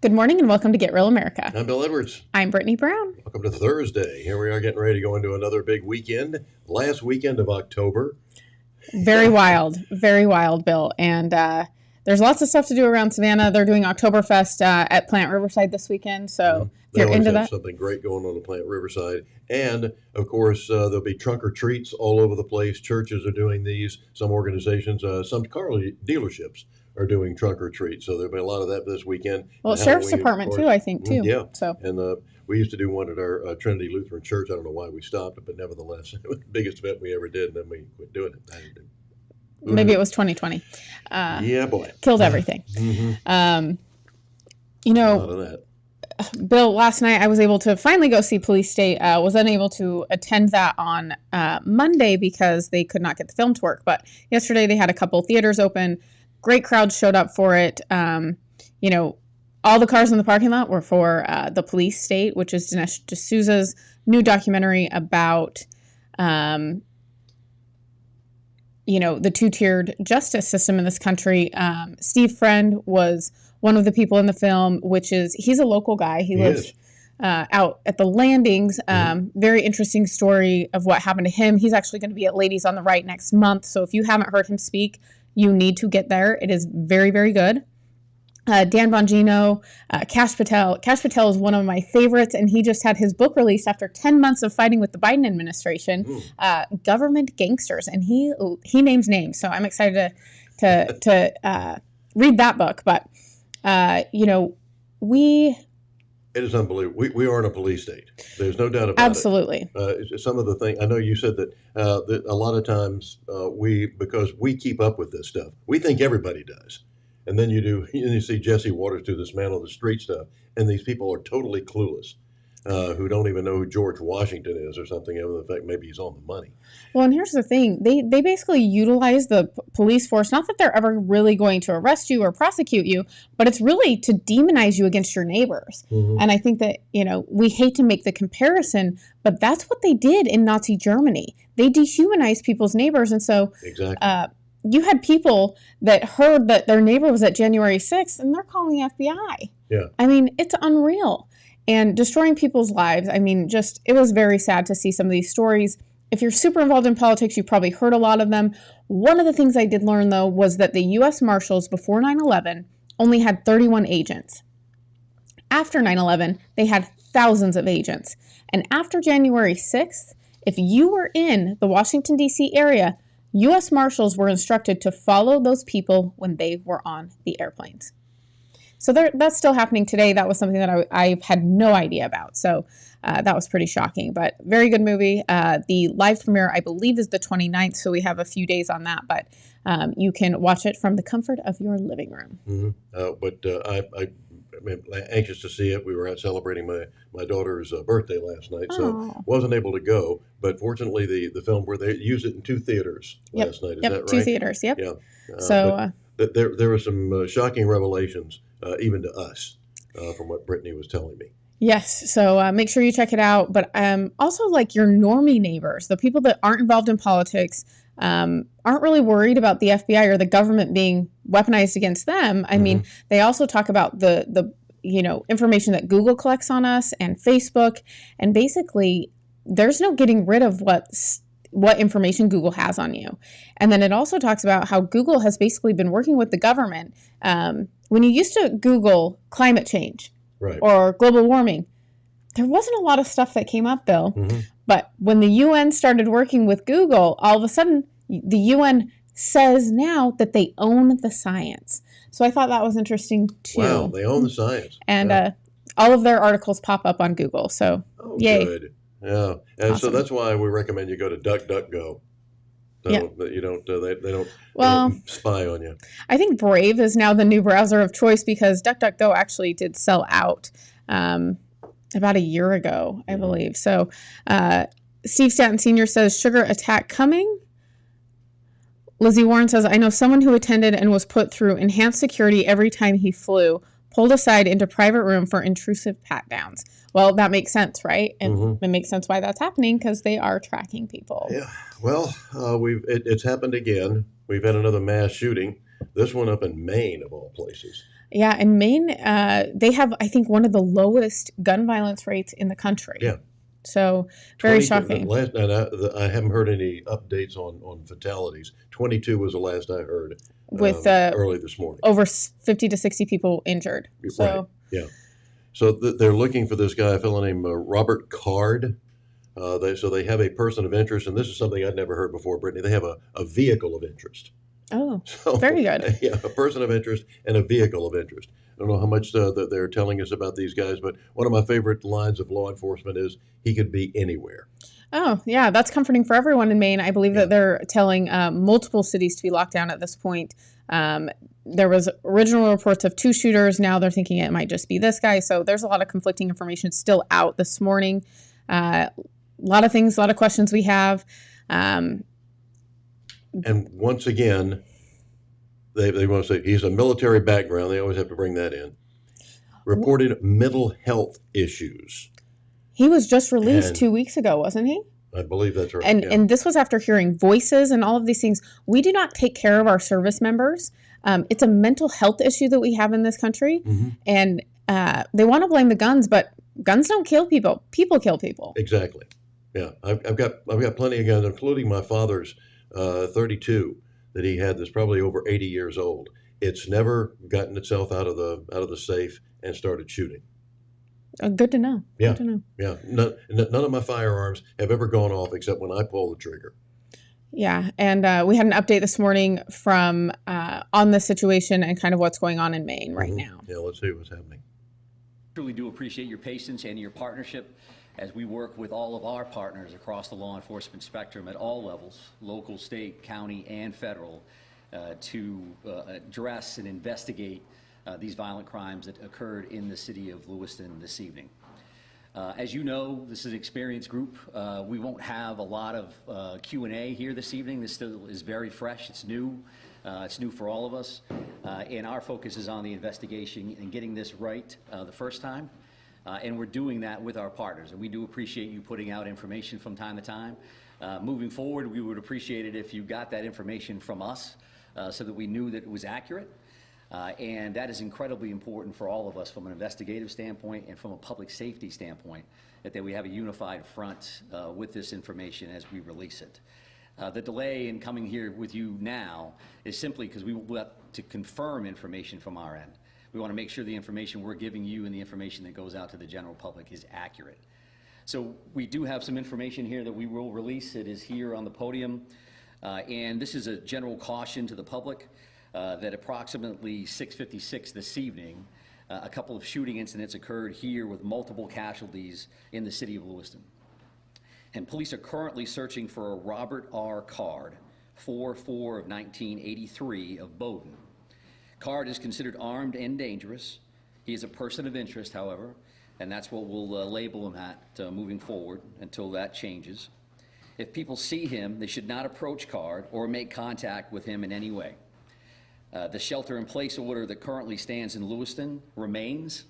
Good morning and welcome to Get Real America. I'm Bill Edwards. I'm Brittany Brown. Welcome to Thursday. Here we are getting ready to go into another big weekend, last weekend of October. Very wild, Bill. And there's lots of stuff to do around Savannah. They're doing Oktoberfest at Plant Riverside this weekend. So if you're into that. Something great going on at Plant Riverside. And, of course, there'll be trunk or treats all over the place. Churches are doing these. Some organizations, some car dealerships are doing trunk or treat. So there'll be a lot of that this weekend. Well, Sheriff's Department too, I think, too. Yeah. So. And we used to do one at our Trinity Lutheran Church. I don't know why we stopped, but nevertheless, it was the biggest event we ever did, and then we quit doing it. Maybe it was 2020. Yeah, boy. Killed everything. Mm-hmm. You know, a lot of that. Bill, last night I was able to finally go see Police State. Was unable to attend that on Monday because they could not get the film to work. But yesterday they had a couple theaters open. Great crowds showed up for it. You know, all the cars in the parking lot were for the Police State, which is Dinesh D'Souza's new documentary about, you know, the two-tiered justice system in this country. Steve Friend was one of the people in the film, he's a local guy. He lives out at the Landings. Very interesting story of what happened to him. He's actually going to be at Ladies on the Right next month. So if you haven't heard him speak, you need to get there. It is very, very good. Dan Bongino, Kash Patel. Kash Patel is one of my favorites, and he just had his book released after 10 months of fighting with the Biden administration, Government Gangsters, and he names names. So I'm excited to read that book. But you know, it is unbelievable. We are in a police state. There's no doubt about Absolutely. it. Some of the things, I know you said that a lot of times because we keep up with this stuff, we think everybody does. And then you see Jesse Waters do this man on the street stuff, and these people are totally clueless, who don't even know who George Washington is or something, other than the fact maybe he's on the money. Well, and here's the thing. They basically utilize the police force, not that they're ever really going to arrest you or prosecute you, but it's really to demonize you against your neighbors. And I think that, you know, we hate to make the comparison, but that's what they did in Nazi Germany. They dehumanized people's neighbors. And so exactly. You had people that heard that their neighbor was at January 6th, and they're calling the FBI. Yeah. I mean, it's unreal. And destroying people's lives, I mean, it was very sad to see some of these stories. If you're super involved in politics, you probably heard a lot of them. One of the things I did learn, though, was that the U.S. Marshals before 9/11 only had 31 agents. After 9/11, they had thousands of agents. And after January 6th, if you were in the Washington, D.C. area, U.S. Marshals were instructed to follow those people when they were on the airplanes. So that's still happening today. That was something that I had no idea about. So that was pretty shocking, but very good movie. The live premiere, I believe, is the 29th, so we have a few days on that, but you can watch it from the comfort of your living room. I'm anxious to see it. We were out celebrating my daughter's birthday last night, so wasn't able to go. But fortunately, the film where they used it in two theaters last night. Is that right? 2 theaters. Yep. Yeah. So there were some shocking revelations, even to us, from what Brittany was telling me. Yes. So make sure you check it out. But also, like, your normie neighbors, the people that aren't involved in politics, aren't really worried about the FBI or the government being weaponized against them. I mean, they also talk about the information that Google collects on us and Facebook, and basically there's no getting rid of what information Google has on you. And then it also talks about how Google has basically been working with the government. When you used to Google climate change or global warming, there wasn't a lot of stuff that came up, Bill. But when the UN started working with Google, all of a sudden the UN says now that they own the science. So I thought that was interesting too. Wow, they own the science. And all of their articles pop up on Google. So yay. Good. Yeah. And so that's why we recommend you go to DuckDuckGo. So that you don't, they don't spy on you. I think Brave is now the new browser of choice because DuckDuckGo actually did sell out about a year ago, I believe. So Steve Stanton Sr. says, sugar attack coming. Lizzie Warren says, I know someone who attended and was put through enhanced security every time he flew, pulled aside into private room for intrusive pat downs. Well, that makes sense, right? And it makes sense why that's happening, because they are tracking people. Yeah. Well, it's happened again. We've had another mass shooting. This one up in Maine, of all places. Yeah, in Maine, they have, I think, one of the lowest gun violence rates in the country. Yeah. So very shocking. I haven't heard any updates on fatalities. 22 was the last I heard. With early this morning. Over 50 to 60 people injured. So. Right. Yeah. So they're looking for this guy, a fellow named Robert Card. They have a person of interest, and this is something I'd never heard before, Brittany. They have a vehicle of interest. Oh, very good. Yeah, a person of interest and a vehicle of interest. I don't know how much that they're telling us about these guys, but one of my favorite lines of law enforcement is he could be anywhere. Oh, yeah, that's comforting for everyone in Maine. I believe that they're telling multiple cities to be locked down at this point. There was original reports of 2 shooters. Now they're thinking it might just be this guy. So there's a lot of conflicting information still out this morning. A lot of things, a lot of questions we have. And once again, they want to say he's a military background. They always have to bring that in. Reported mental health issues. He was just released 2 weeks ago, wasn't he? I believe that's right. And this was after hearing voices and all of these things. We do not take care of our service members. It's a mental health issue that we have in this country. And they want to blame the guns, but guns don't kill people. People kill people. Exactly. Yeah, I've got plenty of guns, including my father's 32 that he had that's probably over 80 years old. It's never gotten itself out of the safe and started shooting. Good to know. Yeah. Good to know. Yeah. None of my firearms have ever gone off except when I pull the trigger. Yeah, and we had an update this morning from on the situation and kind of what's going on in Maine right now. Yeah, let's see what's happening. Truly do appreciate your patience and your partnership as we work with all of our partners across the law enforcement spectrum at all levels, local, state, county, and federal, to address and investigate these violent crimes that occurred in the city of Lewiston this evening. As you know, this is an experienced group. We won't have a lot of Q&A here this evening. This still is very fresh. It's new. It's new for all of us. And our focus is on the investigation and getting this right the first time. And we're doing that with our partners. And we do appreciate you putting out information from time to time. Moving forward, we would appreciate it if you got that information from us so that we knew that it was accurate. And that is incredibly important for all of us from an investigative standpoint and from a public safety standpoint, that we have a unified front with this information as we release it. The delay in coming here with you now is simply because we want to confirm information from our end. We want to make sure the information we're giving you and the information that goes out to the general public is accurate. So we do have some information here that we will release. It is here on the podium. And this is a general caution to the public. That approximately 6:56 this evening, a couple of shooting incidents occurred here with multiple casualties in the city of Lewiston. And police are currently searching for a Robert R. Card, 4/4 of 1983 of Bowdoin. Card is considered armed and dangerous. He is a person of interest, however, and that's what we'll label him at moving forward until that changes. If people see him, they should not approach Card or make contact with him in any way. The shelter-in-place order that currently stands in Lewiston remains.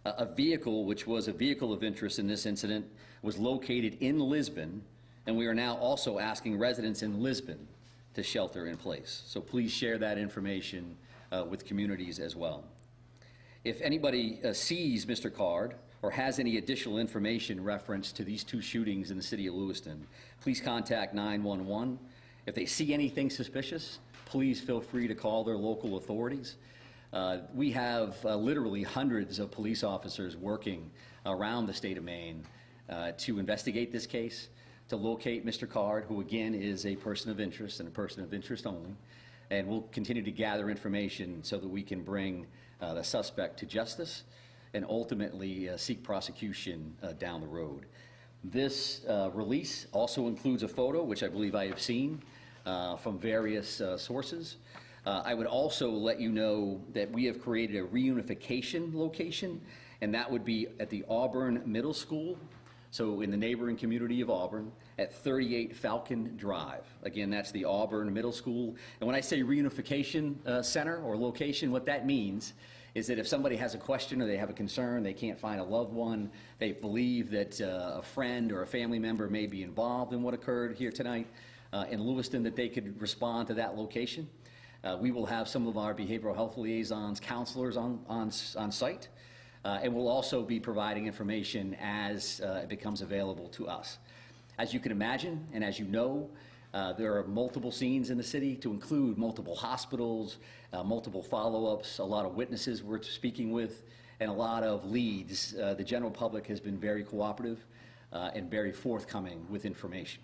A vehicle, which was a vehicle of interest in this incident, was located in Lisbon, and we are now also asking residents in Lisbon to shelter in place. So please share that information with communities as well. If anybody sees Mr. Card or has any additional information reference to these 2 shootings in the city of Lewiston, please contact 911. If they see anything suspicious, please feel free to call their local authorities. We have literally hundreds of police officers working around the state of Maine to investigate this case, to locate Mr. Card, who again is a person of interest and a person of interest only. And we'll continue to gather information so that we can bring the suspect to justice and ultimately seek prosecution down the road. This release also includes a photo, which I believe I have seen, from various sources. I would also let you know that we have created a reunification location, and that would be at the Auburn Middle School So in the neighboring community of Auburn at 38 Falcon Drive. Again, that's the Auburn Middle School. And when I say reunification center or location, what that means is that if somebody has a question or they have a concern, they can't find a loved one, they believe that a friend or a family member may be involved in what occurred here tonight in Lewiston, that they could respond to that location. We will have some of our behavioral health liaisons, counselors on site, and we'll also be providing information as it becomes available to us. As you can imagine, and as you know, there are multiple scenes in the city, to include multiple hospitals, multiple follow-ups, a lot of witnesses we're speaking with, and a lot of leads. The general public has been very cooperative and very forthcoming with information.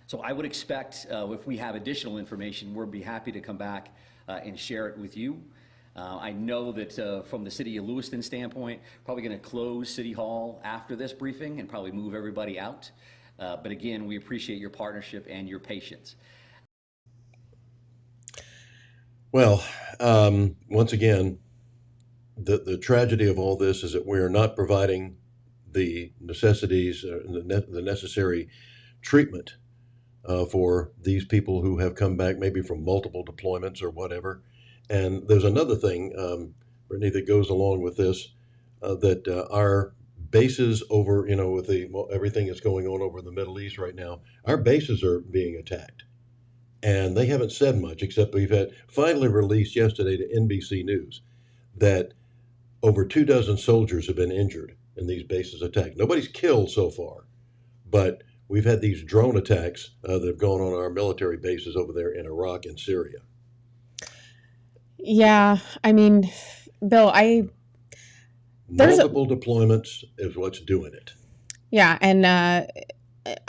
So I would expect if we have additional information, we'll be happy to come back and share it with you. I know that from the City of Lewiston standpoint, probably going to close City Hall after this briefing and probably move everybody out. But again, we appreciate your partnership and your patience. Well, once again, the tragedy of all this is that we are not providing the necessities, the necessary treatment for these people who have come back maybe from multiple deployments or whatever. And there's another thing, Brittany, that goes along with this, that our bases over, with everything that's going on over in the Middle East right now, our bases are being attacked. And they haven't said much, except we've had finally released yesterday to NBC News that over 24 soldiers have been injured in these bases attacked. Nobody's killed so far, but we've had these drone attacks that have gone on our military bases over there in Iraq and Syria. Yeah, I mean, Bill, multiple deployments is what's doing it. Yeah, and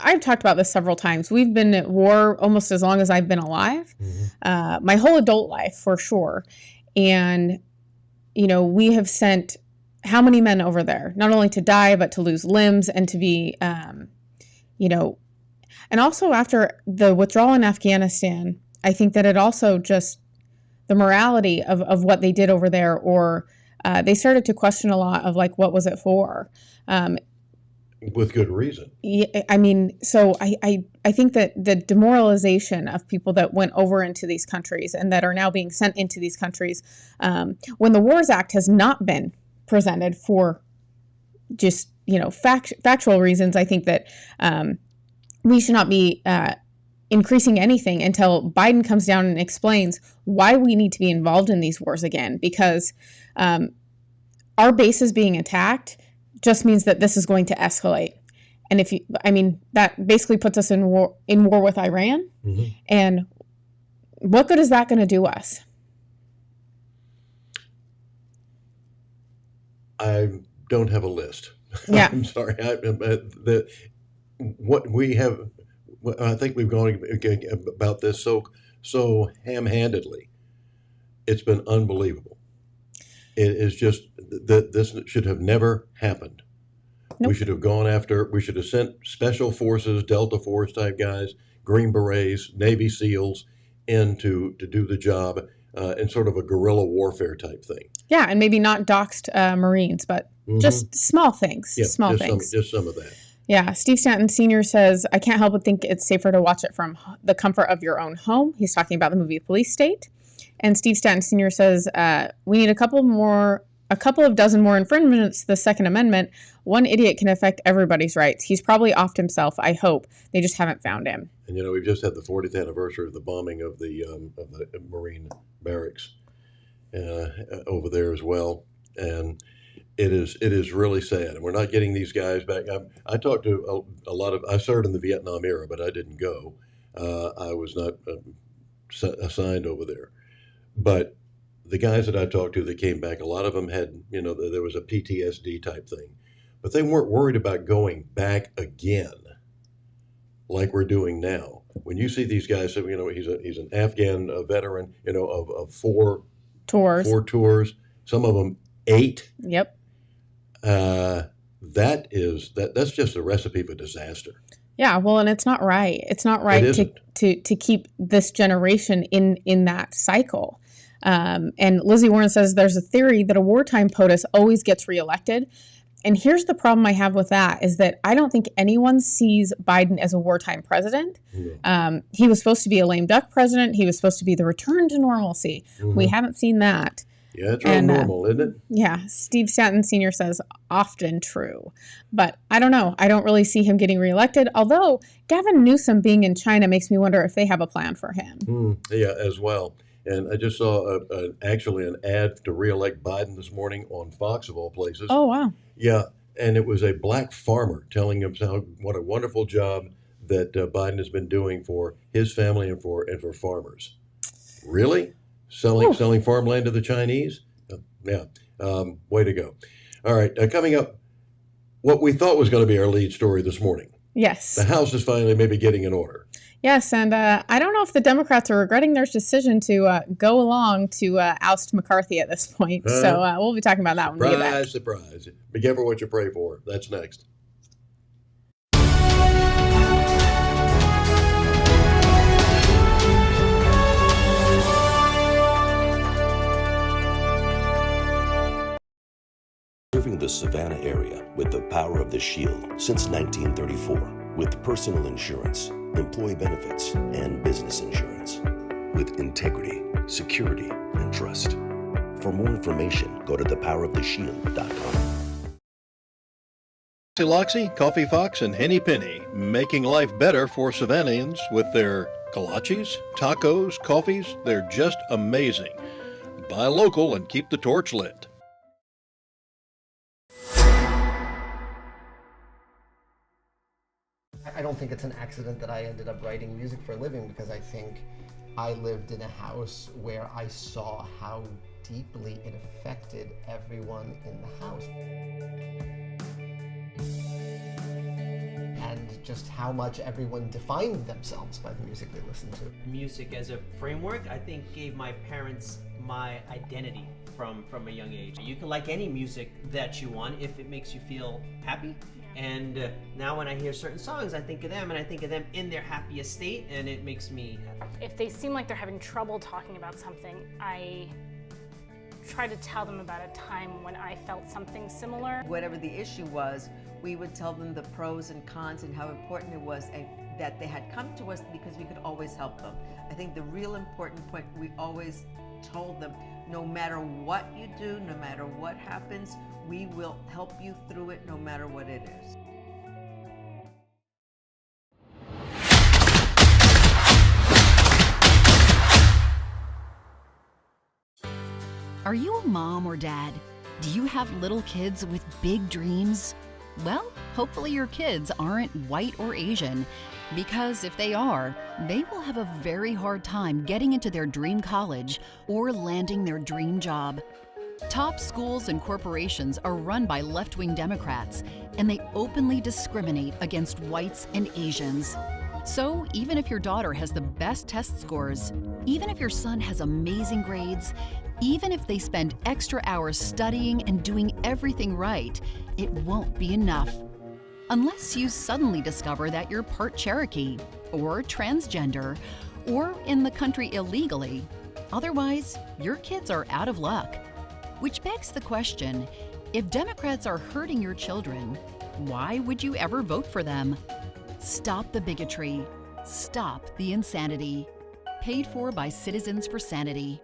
I've talked about this several times. We've been at war almost as long as I've been alive, my whole adult life for sure. And, we have sent how many men over there, not only to die, but to lose limbs and to be, and also after the withdrawal in Afghanistan, I think that it also just, the morality of what they did over there, or they started to question a lot of what was it for? With good reason. Yeah, I mean, so I think that the demoralization of people that went over into these countries and that are now being sent into these countries, when the Wars Act has not been presented for just, factual reasons, I think that we should not be increasing anything until Biden comes down and explains why we need to be involved in these wars again, because our bases being attacked just means that this is going to escalate. And that basically puts us in war with Iran. Mm-hmm. And what good is that going to do us? I don't have a list. Yeah. I'm sorry. What we have, I think we've gone about this so ham-handedly. It's been unbelievable. It is just that this should have never happened. Nope. We should have sent special forces, Delta Force type guys, Green Berets, Navy SEALs in to do the job in sort of a guerrilla warfare type thing. Yeah, and maybe not doxed Marines, but just small things. Yeah, small things. Just some of that. Yeah, Steve Stanton Sr. says, I can't help but think it's safer to watch it from the comfort of your own home. He's talking about the movie Police State. And Steve Stanton Sr. says, we need a couple of dozen more infringements to the Second Amendment. One idiot can affect everybody's rights. He's probably offed himself, I hope. They just haven't found him. And, we've just had the 40th anniversary of the bombing of the Marine barracks over there as well. And it is really sad. And we're not getting these guys back. I talked to I served in the Vietnam era, but I didn't go. I was not assigned over there. But the guys that I talked to that came back, a lot of them had, there was a PTSD type thing. But they weren't worried about going back again like we're doing now. When you see these guys, he's an Afghan veteran, of 4 tours. 4 tours, some of them 8. Yep. That's just a recipe for disaster. Yeah, well, and it's not right. It's not right to keep this generation in that cycle. And Lizzie Warren says there's a theory that a wartime POTUS always gets reelected. And here's the problem I have with that is that I don't think anyone sees Biden as a wartime president. He was supposed to be a lame duck president. He was supposed to be the return to normalcy. We haven't seen that. Yeah, it's real normal, isn't it? Yeah, Steve Stanton Sr. says often true. But I don't know. I don't really see him getting reelected, although Gavin Newsom being in China makes me wonder if they have a plan for him. Yeah, as well. And I just saw actually an ad to reelect Biden this morning on Fox, of all places. Oh, wow. Yeah, and it was a black farmer telling him what a wonderful job that Biden has been doing for his family and for farmers. Really? Selling farmland to the Chinese? Yeah, way to go. All right, coming up, what we thought was going to be our lead story this morning. Yes. The House is finally maybe getting in order. Yes, and I don't know if the Democrats are regretting their decision to go along to oust McCarthy at this point. So we'll be talking about that when we get back. Surprise. Be careful what you pray for. That's next. Serving the Savannah area with the power of the Shield since 1934, with personal insurance, employee benefits, and business insurance. With integrity, security, and trust. For more information, go to thepoweroftheshield.com. Loxy, Coffee Fox, and Henny Penny, making life better for Savannahans with their kolaches, tacos, coffees. They're just amazing. Buy local and keep the torch lit. I don't think it's an accident that I ended up writing music for a living, because I think I lived in a house where I saw how deeply it affected everyone in the house. And just how much everyone defined themselves by the music they listened to. Music as a framework, I think, gave my parents my identity from a young age. You can like any music that you want if it makes you feel happy. And now when I hear certain songs, I think of them, and I think of them in their happiest state, and it makes me happy. If they seem like they're having trouble talking about something, I try to tell them about a time when I felt something similar. Whatever the issue was, we would tell them the pros and cons and how important it was that they had come to us, because we could always help them. I think the real important point, we always told them, no matter what you do, no matter what happens, we will help you through it no matter what it is. Are you a mom or dad? Do you have little kids with big dreams? Well, hopefully your kids aren't white or Asian, because if they are, they will have a very hard time getting into their dream college or landing their dream job. Top schools and corporations are run by left-wing Democrats, and they openly discriminate against whites and Asians. So even if your daughter has the best test scores, even if your son has amazing grades, even if they spend extra hours studying and doing everything right, it won't be enough. Unless you suddenly discover that you're part Cherokee, or transgender, or in the country illegally. Otherwise, your kids are out of luck. Which begs the question, if Democrats are hurting your children, why would you ever vote for them? Stop the bigotry. Stop the insanity. Paid for by Citizens for Sanity.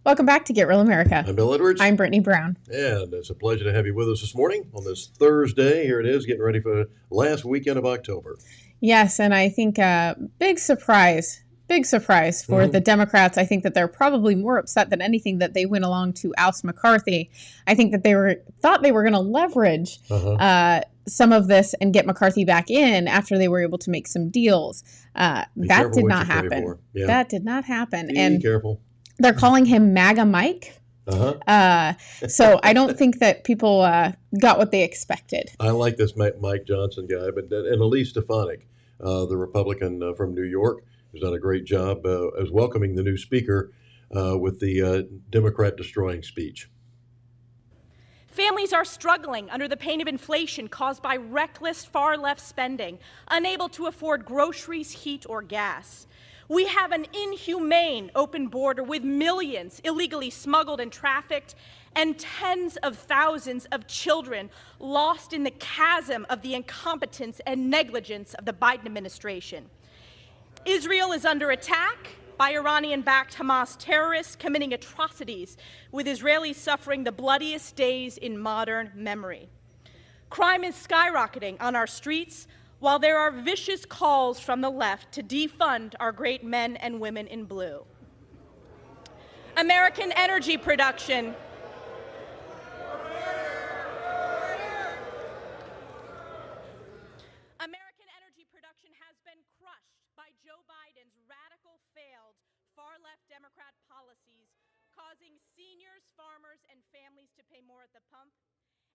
Welcome back to Get Real America. I'm Bill Edwards. I'm Brittany Brown. And it's a pleasure to have you with us this morning on this Thursday. Here it is, getting ready for the last weekend of October. Yes, and I think big surprise for the Democrats. I think that they're probably more upset than anything that they went along to oust McCarthy. I think that they thought they were going to leverage some of this and get McCarthy back in after they were able to make some deals. That did not happen. Yeah. That did not happen. Be careful. They're calling him MAGA Mike So I don't think that people got what they expected. I like this Mike Johnson guy, but and Elise Stefanik, the Republican from New York, who's done a great job as welcoming the new speaker with the Democrat destroying speech. Families are struggling under the pain of inflation caused by reckless far-left spending, unable to afford groceries, heat, or gas. We have an inhumane open border with millions illegally smuggled and trafficked, and tens of thousands of children lost in the chasm of the incompetence and negligence of the Biden administration. Israel is under attack by Iranian-backed Hamas terrorists committing atrocities, with Israelis suffering the bloodiest days in modern memory. Crime is skyrocketing on our streets, while there are vicious calls from the left to defund our great men and women in blue. American energy production has been crushed by Joe Biden's radical, failed, far-left Democrat policies, causing seniors, farmers, and families to pay more at the pump.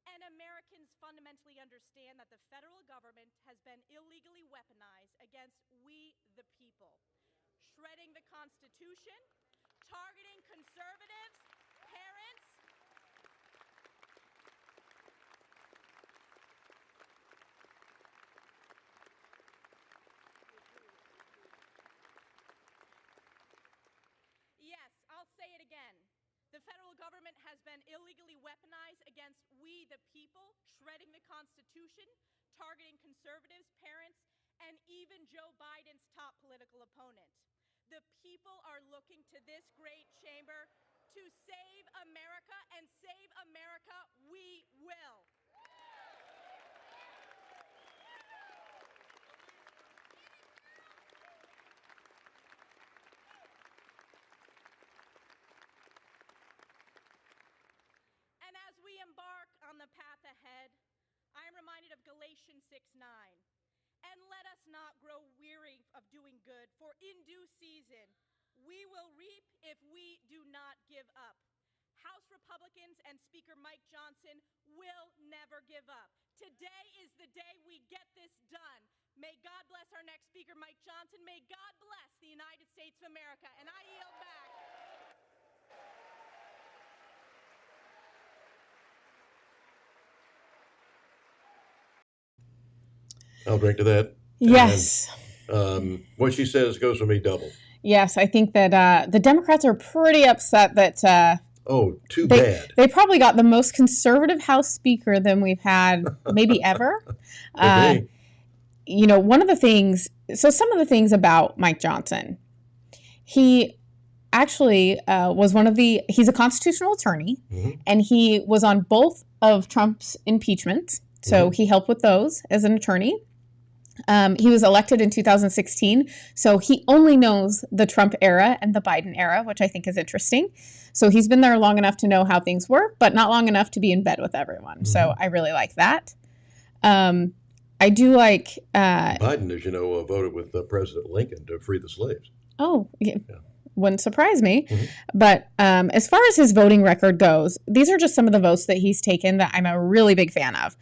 And Americans fundamentally understand that the federal government has been illegally weaponized against we, the people, shredding the Constitution, targeting conservatives, parents, yes, I'll say it again. The federal government has been illegally weaponized against we, the people, shredding the Constitution, targeting conservatives, parents, and even Joe Biden's top political opponent. The people are looking to this great chamber to save America, and save America we will. And as we embark on the path ahead, I am reminded of Galatians 6:9. And let us not grow weary of doing good, for in due season we will reap if we do not give up. House Republicans and Speaker Mike Johnson will never give up. Today is the day we get this done. May God bless our next Speaker, Mike Johnson. May God bless the United States of America. And I yield back. I'll drink to that. Yes. And, what she says goes for me double. Yes, I think that the Democrats are pretty upset that too bad. They probably got the most conservative House Speaker than we've had maybe ever. You know, one of the things, so some of the things about Mike Johnson, he actually was he's a constitutional attorney, and he was on both of Trump's impeachments. So he helped with those as an attorney. He was elected in 2016, so he only knows the Trump era and the Biden era, which I think is interesting. So he's been there long enough to know how things work, but not long enough to be in bed with everyone. So I really like that. I do like... Biden, as you know, voted with President Lincoln to free the slaves. Oh, yeah. Wouldn't surprise me. But as far as his voting record goes, these are just some of the votes that he's taken that I'm a really big fan of.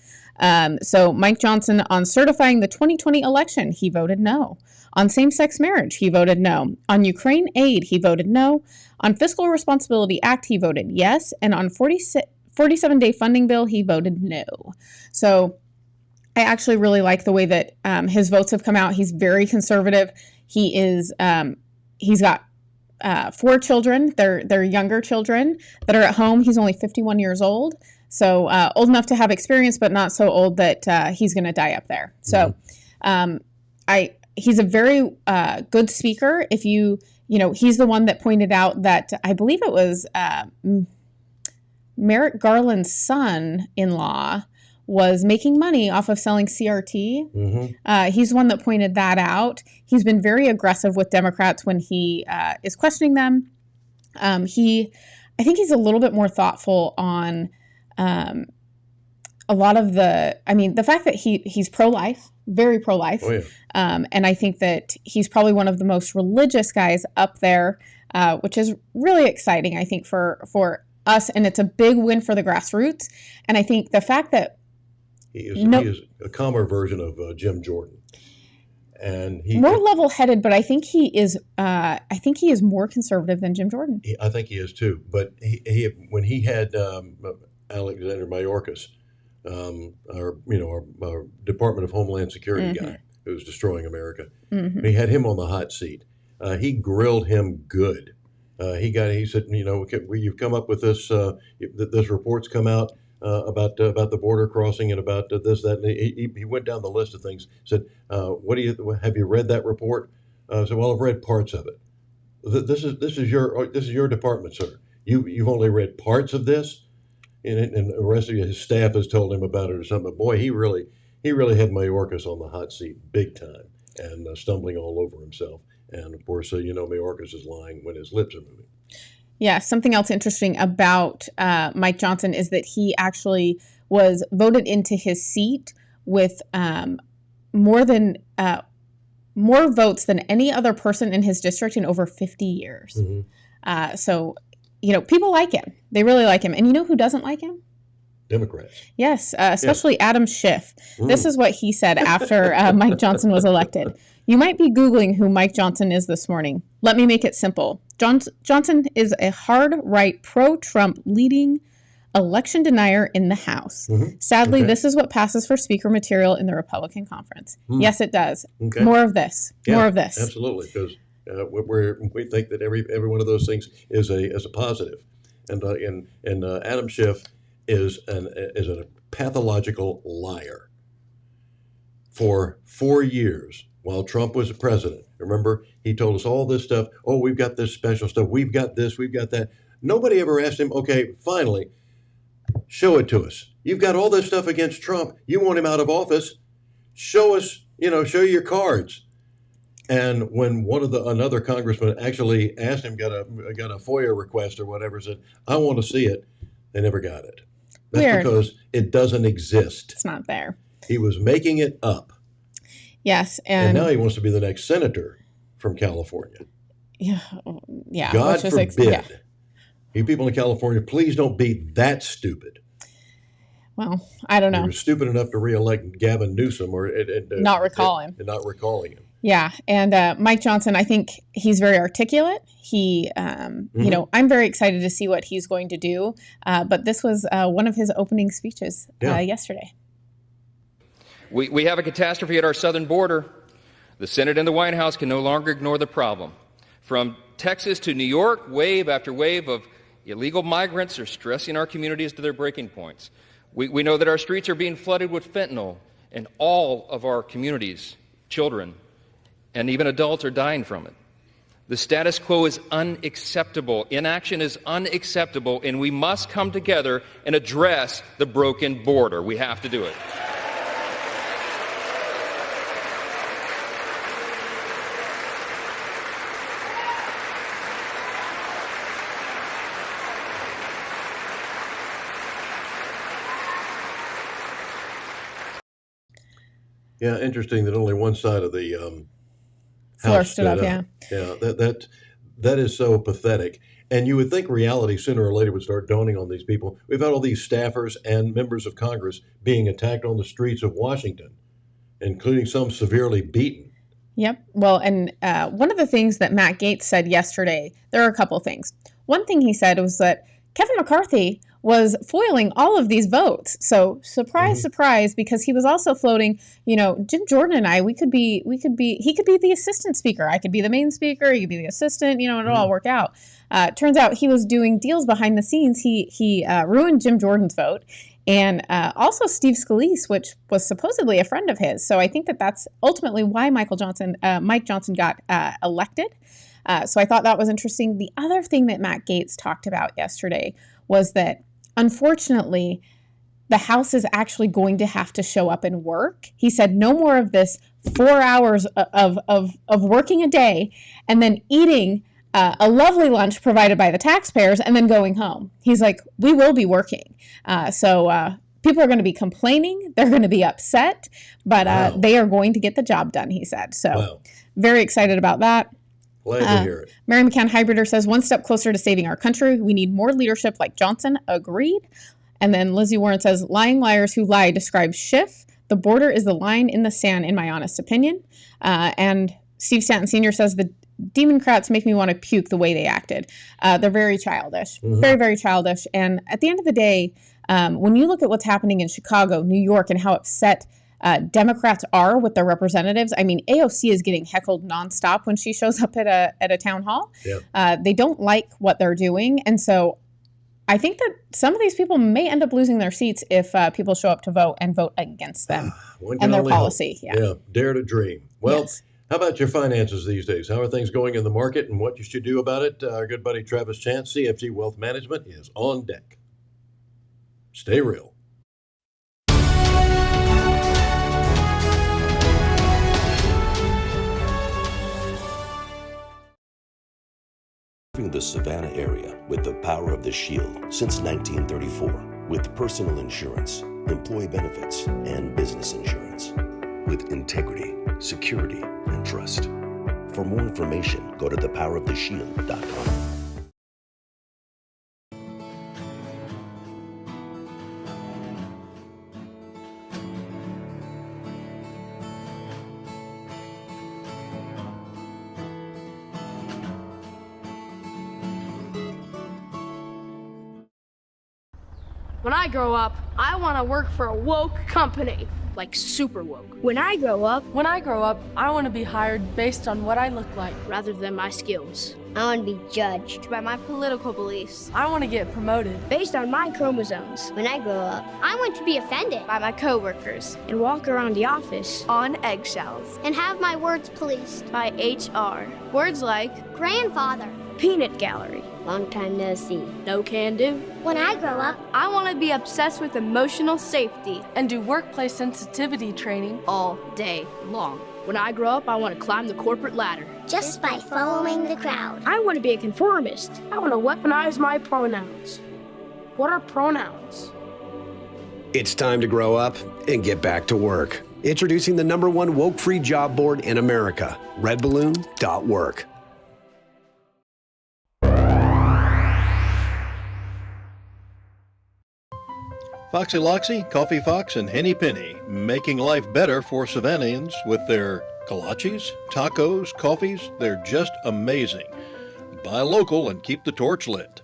So Mike Johnson, on certifying the 2020 election, he voted no. On same-sex marriage, he voted no. On Ukraine aid, he voted no. On Fiscal Responsibility Act, he voted yes. And on 47-day funding bill, he voted no. So I actually really like the way that his votes have come out. He's very conservative. He's got 4 children. They're younger children that are at home. He's only 51 years old. So old enough to have experience, but not so old that he's going to die up there. So he's a very good speaker. If he's the one that pointed out that I believe it was Merrick Garland's son-in-law was making money off of selling CRT. He's the one that pointed that out. He's been very aggressive with Democrats when he is questioning them. I think he's a little bit more thoughtful on a lot of the fact that he's pro-life, very pro-life. Oh, yeah. And I think that he's probably one of the most religious guys up there, which is really exciting, I think, for us, and it's a big win for the grassroots. And I think the fact that he is a calmer version of Jim Jordan. And more level-headed, but I think he is more conservative than Jim Jordan. I think he is too. But when he had Alexander Mayorkas, our Department of Homeland Security guy who was destroying America, he had him on the hot seat. He grilled him good. He said, you've come up with this. This report's come out about the border crossing and about this, that. And he went down the list of things. Said, have you read that report? I said, well, I've read parts of it. This is your department, sir. You've only read parts of this, and the rest of his staff has told him about it or something. But boy, he really had Mayorkas on the hot seat big time and stumbling all over himself. And of course, Mayorkas is lying when his lips are moving. Yeah, something else interesting about Mike Johnson is that he actually was voted into his seat with more votes than any other person in his district in over 50 years. So, people like him. They really like him. And you know who doesn't like him? Democrats. Yes, especially Adam Schiff. This is what he said after Mike Johnson was elected. You might be Googling who Mike Johnson is this morning. Let me make it simple. Johnson is a hard-right, pro-Trump leading election denier in the House. Sadly, this is what passes for speaker material in the Republican conference. Yes, it does. More of this. More of this. Absolutely, because we think that every one of those things is a positive. And Adam Schiff is a pathological liar. For 4 years, while Trump was president, remember, he told us all this stuff. Oh, we've got this special stuff. We've got this. We've got that. Nobody ever asked him, okay, finally, show it to us. You've got all this stuff against Trump. You want him out of office. Show us, show your cards. And when another congressman actually asked him, got a FOIA request or whatever, said, I want to see it, they never got it. That's Weird. Because it doesn't exist. It's not there. He was making it up. Yes. And now he wants to be the next senator from California. Yeah. God forbid. You people in California, please don't be that stupid. Well, I don't know. You were stupid enough to reelect Gavin Newsom not recall him. And not recalling him. Yeah. And Mike Johnson, I think he's very articulate. He, I'm very excited to see what he's going to do. But this was one of his opening speeches yesterday. We have a catastrophe at our southern border. The Senate and the White House can no longer ignore the problem. From Texas to New York, wave after wave of illegal migrants are stressing our communities to their breaking points. We know that our streets are being flooded with fentanyl, and all of our communities, children, and even adults are dying from it. The status quo is unacceptable. Inaction is unacceptable, and we must come together and address the broken border. We have to do it. Yeah, interesting that only one side of the floor house stood up. Yeah, that is so pathetic. And you would think reality sooner or later would start dawning on these people. We've had all these staffers and members of Congress being attacked on the streets of Washington, including some severely beaten. Yep. Well, and one of the things that Matt Gaetz said yesterday, there are a couple of things. One thing he said was that Kevin McCarthy was foiling all of these votes. So surprise, surprise, because he was also floating, Jim Jordan and I, he could be the assistant speaker. I could be the main speaker. He could be the assistant, it'll all work out. Turns out he was doing deals behind the scenes. He ruined Jim Jordan's vote and also Steve Scalise, which was supposedly a friend of his. So I think that's ultimately why Mike Johnson got elected. So I thought that was interesting. The other thing that Matt Gaetz talked about yesterday was that, unfortunately, the House is actually going to have to show up and work. He said no more of this 4 hours of working a day and then eating a lovely lunch provided by the taxpayers and then going home. He's like, we will be working. So people are going to be complaining. They're going to be upset, but they are going to get the job done, he said. So very excited about that. Glad to hear it. Mary McCann Hybrider says, one step closer to saving our country. We need more leadership like Johnson. Agreed. And then Lizzie Warren says, lying liars who lie describe Schiff. The border is the line in the sand, in my honest opinion. And Steve Stanton Sr. says, the Democrats make me want to puke the way they acted. They're very childish, very, very childish. And at the end of the day, when you look at what's happening in Chicago, New York, and how upset Democrats are with their representatives, I mean, AOC is getting heckled nonstop when she shows up at a town hall. Yeah. They don't like what they're doing. And so I think that some of these people may end up losing their seats if people show up to vote and vote against them and their policy. Yeah, dare to dream. Well, yes. How about your finances these days? How are things going in the market and what you should do about it? Our good buddy Travis Chance, CFG Wealth Management, is on deck. Stay real. Serving the Savannah area with the power of the Shield since 1934 with personal insurance, employee benefits, and business insurance. With integrity, security, and trust. For more information, go to thepoweroftheshield.com. When I grow up, I want to work for a woke company, like super woke. When I grow up, I want to be hired based on what I look like rather than my skills. I want to be judged by my political beliefs. I want to get promoted based on my chromosomes. When I grow up, I want to be offended by my coworkers and walk around the office on eggshells and have my words policed by HR. Words like grandfather, peanut gallery, long time no see, no can do. When I grow up, I want to be obsessed with emotional safety and do workplace sensitivity training all day long. When I grow up, I want to climb the corporate ladder. Just by following the crowd. I want to be a conformist. I want to weaponize my pronouns. What are pronouns? It's time to grow up and get back to work. Introducing the #1 woke-free job board in America, redballoon.work. Foxy Loxy, Coffee Fox, and Henny Penny, making life better for Savannahans with their kolaches, tacos, coffees. They're just amazing. Buy local and keep the torch lit.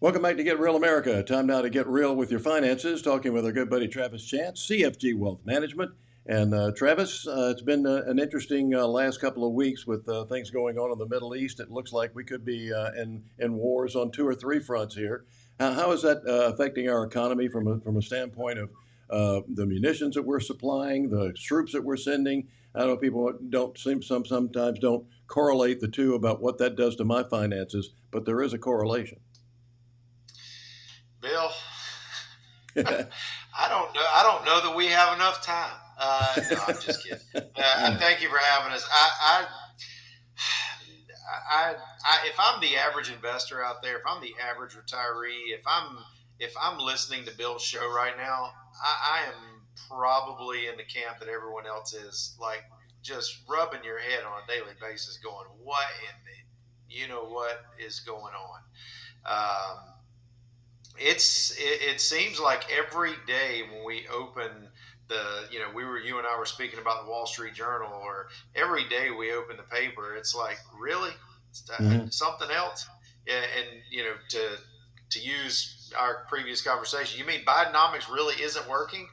Welcome back to Get Real America. Time now to get real with your finances, talking with our good buddy Travis Chance, CFG Wealth Management. And Travis, it's been an interesting last couple of weeks with things going on in the Middle East. It looks like we could be in wars on 2 or 3 fronts here. How is that affecting our economy from a standpoint of the munitions that we're supplying, the troops that we're sending? I know people sometimes don't correlate the two about what that does to my finances, but there is a correlation. Bill, I don't know that we have enough time. No, I'm just kidding. Thank you for having us. If I'm the average investor out there, if I'm the average retiree, if I'm listening to Bill's show right now, I am probably in the camp that everyone else is, like just rubbing your head on a daily basis, going, "What in the, you know what is going on?" It seems like every day when we open you and I were speaking about the Wall Street Journal, or every day we open the paper, it's like, really? Something else? And to use our previous conversation, you mean Bidenomics really isn't working?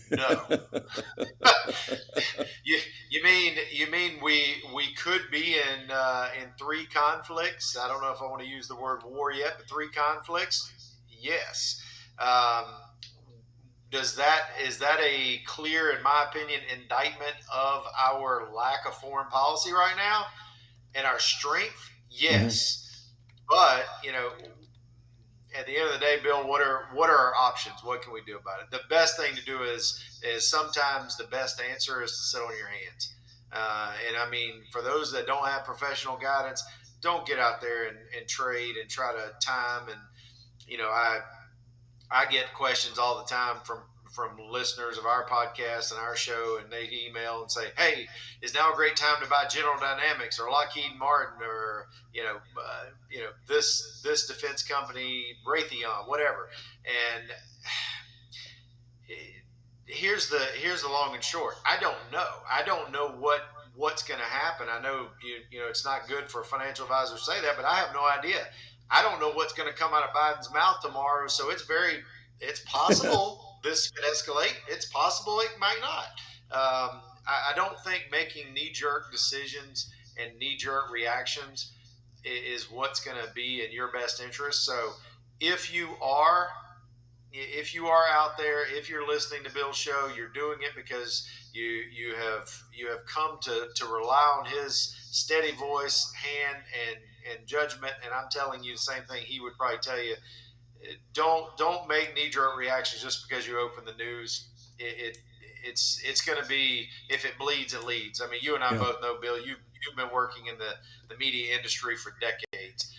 No. you mean we could be in 3 conflicts? I don't know if I want to use the word war yet, but 3 conflicts? Yes. Is that a clear, in my opinion, indictment of our lack of foreign policy right now and our strength? Yes. But, at the end of the day, Bill, what are our options? What can we do about it? The best thing to do is sometimes the best answer is to sit on your hands. And I mean, for those that don't have professional guidance, don't get out there and trade and try to time and I get questions all the time from listeners of our podcast and our show, and they email and say, "Hey, is now a great time to buy General Dynamics or Lockheed Martin or this defense company, Raytheon, whatever?" And here's the long and short. I don't know what's going to happen. I know it's not good for a financial advisor to say that, but I have no idea. I don't know what's going to come out of Biden's mouth tomorrow. So it's possible this could escalate. It's possible it might not. I don't think making knee-jerk decisions and knee-jerk reactions is what's going to be in your best interest. So if you are out there, if you're listening to Bill's show, you're doing it because you have come to rely on his steady voice, hand, and judgment. And I'm telling you the same thing he would probably tell you. Don't make knee-jerk reactions just because you open the news. It's going to be, if it bleeds, it leads. I mean, you and I both know, Bill, you've been working in the media industry for decades.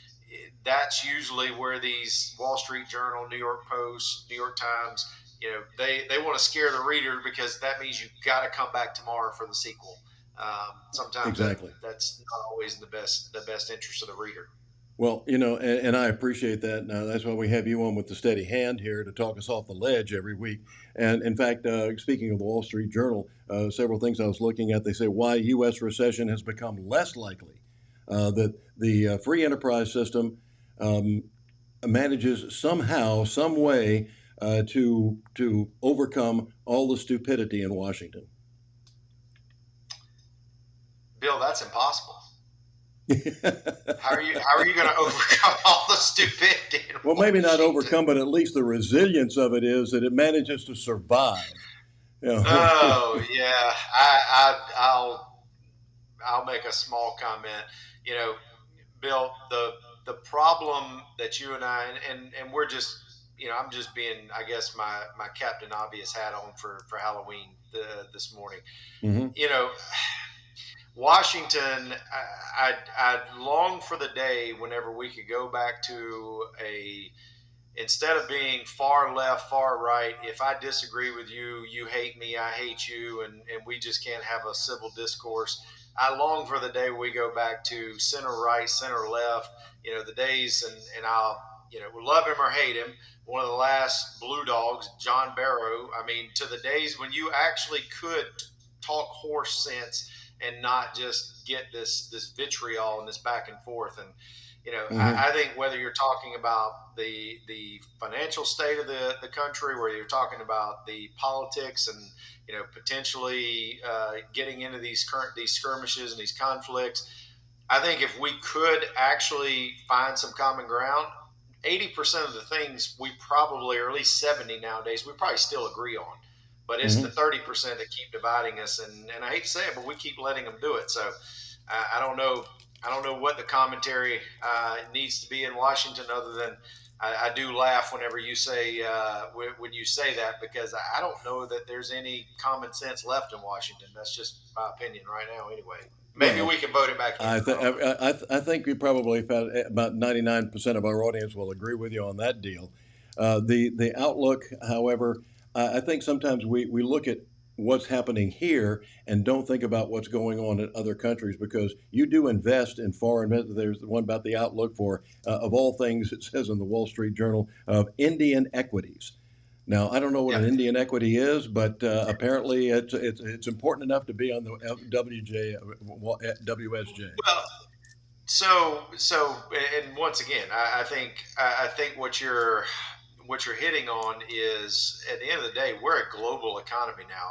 That's usually where these Wall Street Journal, New York Post, New York Times, they want to scare the reader because that means you've got to come back tomorrow for the sequel. Sometimes exactly. That's not always in the best interest of the reader. Well, and I appreciate that. Now, that's why we have you on with the steady hand here to talk us off the ledge every week. And in fact, speaking of the Wall Street Journal, several things I was looking at, they say why U.S. recession has become less likely. That the free enterprise system manages somehow, some way to overcome all the stupidity in Washington. Bill, that's impossible. How are you going to overcome all the stupidity? Well, maybe not overcome, but at least the resilience of it is that it manages to survive. Oh yeah, I'll make a small comment. Bill, the problem that you and I and we're just I'm just being, I guess, my Captain Obvious hat on for Halloween this morning. Mm-hmm. Washington, I long for the day whenever we could go back to instead of being far left, far right, if I disagree with you, you hate me, I hate you, and we just can't have a civil discourse. I long for the day we go back to center right, center left, the days, and I'll, love him or hate him. One of the last Blue Dogs, John Barrow, I mean, to the days when you actually could talk horse sense and not just get this vitriol and this back and forth. And, I think whether you're talking about the financial state of the country, whether you're talking about the politics and, potentially getting into these skirmishes and these conflicts, I think if we could actually find some common ground, 80% of the things we probably, or at least 70 nowadays, we probably still agree on. But it's the 30% that keep dividing us, and I hate to say it, but we keep letting them do it. So I don't know what the commentary needs to be in Washington, other than I do laugh whenever you say when you say that, because I don't know that there's any common sense left in Washington. That's just my opinion right now, anyway. Maybe we can vote it back in. I think we probably found about 99% of our audience will agree with you on that deal. The outlook, however, I think sometimes we look at what's happening here and don't think about what's going on in other countries, because you do invest in foreign. There's the one about the outlook for, of all things, it says in the Wall Street Journal, of Indian equities. Now, I don't know what an Indian equity is, but apparently it's important enough to be on the WSJ. Well, so, and once again, I think what you're hitting on is, at the end of the day, we're a global economy now.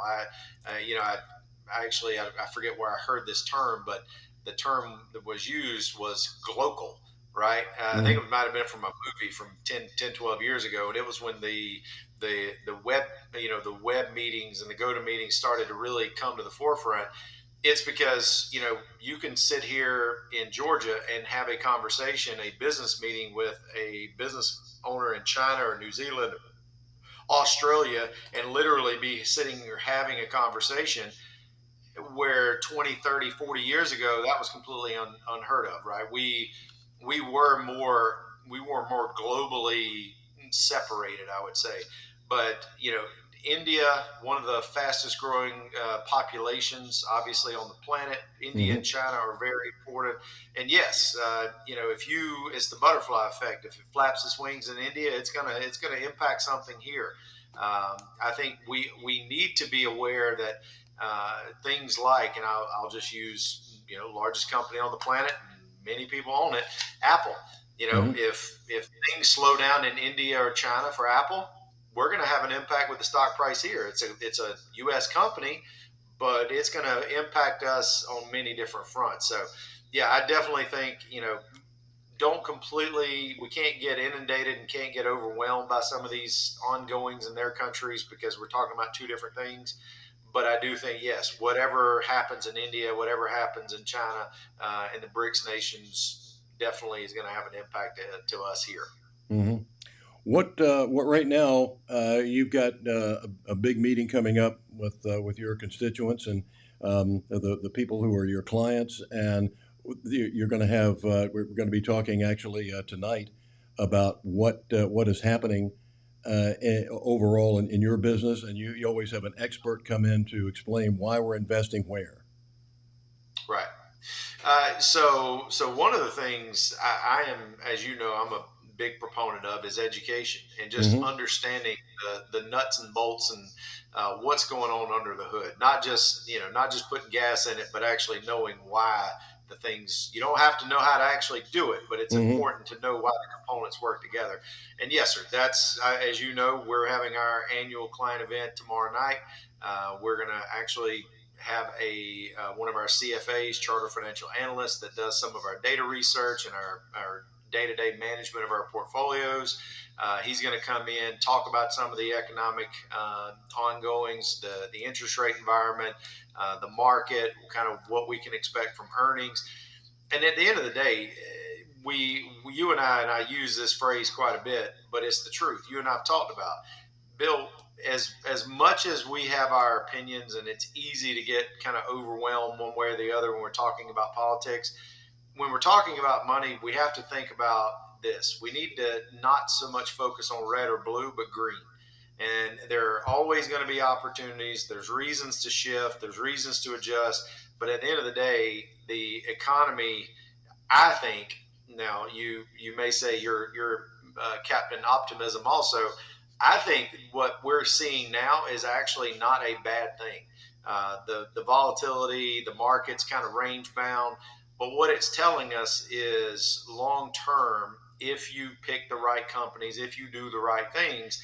I forget where I heard this term, but the term that was used was glocal, right? I think it might have been from a movie from 10, 12 years ago. And it was when the web, the web meetings and the GoToMeetings started to really come to the forefront. It's because, you can sit here in Georgia and have a conversation, a business meeting with a business owner in China or New Zealand, Australia, and literally be sitting or having a conversation where 20, 30, 40 years ago, that was completely unheard of, right? We were more globally separated, I would say. But, India, one of the fastest growing populations, obviously, on the planet. India and China are very important. And yes, it's the butterfly effect. If it flaps its wings in India, it's gonna impact something here. I think we need to be aware that things like, and I'll just use, largest company on the planet, and many people own it, Apple. If things slow down in India or China for Apple, we're going to have an impact with the stock price here. It's a U.S. company, but it's going to impact us on many different fronts. So, yeah, I definitely think, we can't get inundated and can't get overwhelmed by some of these ongoings in their countries, because we're talking about two different things. But I do think, yes, whatever happens in India, whatever happens in China, and the BRICS nations definitely is going to have an impact to us here. Mm-hmm. What right now? You've got a big meeting coming up with your constituents and the people who are your clients, and you're going to have. We're going to be talking actually tonight about what is happening overall in your business, and you always have an expert come in to explain why we're investing where. Right. So one of the things I am, as you know, I'm a big proponent of is education and just understanding the nuts and bolts and what's going on under the hood. Not just putting gas in it, but actually knowing why the things. You don't have to know how to actually do it, but it's important to know why the components work together. And yes, sir, that's as you know, we're having our annual client event tomorrow night. We're going to actually have one of our CFAs, Charter Financial Analysts, that does some of our data research and our day-to-day management of our portfolios. He's going to come in, talk about some of the economic ongoings, the interest rate environment, the market, kind of what we can expect from earnings. And at the end of the day, you and I use this phrase quite a bit, but it's the truth. You and I have talked about, Bill, as much as we have our opinions, and it's easy to get kind of overwhelmed one way or the other when we're talking about politics, when we're talking about money, we have to think about this. We need to not so much focus on red or blue, but green. And there are always going to be opportunities. There's reasons to shift. There's reasons to adjust. But at the end of the day, the economy, I think, now you may say you're Captain Optimism also. I think what we're seeing now is actually not a bad thing. The volatility, the market's kind of range bound. But what it's telling us is long term, if you pick the right companies, if you do the right things,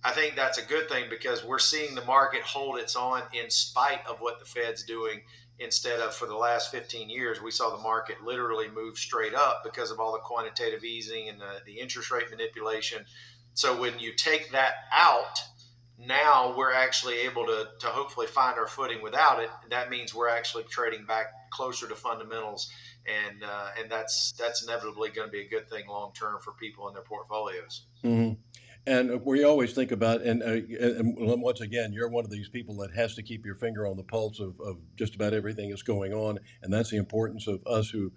I think that's a good thing, because we're seeing the market hold its own in spite of what the Fed's doing, instead of, for the last 15 years, we saw the market literally move straight up because of all the quantitative easing and the interest rate manipulation. So when you take that out, now we're actually able to hopefully find our footing without it. That means we're actually trading back closer to fundamentals, and that's inevitably going to be a good thing long term for people in their portfolios. Mm-hmm. And we always think about, and once again, you're one of these people that has to keep your finger on the pulse of just about everything that's going on, and that's the importance of us who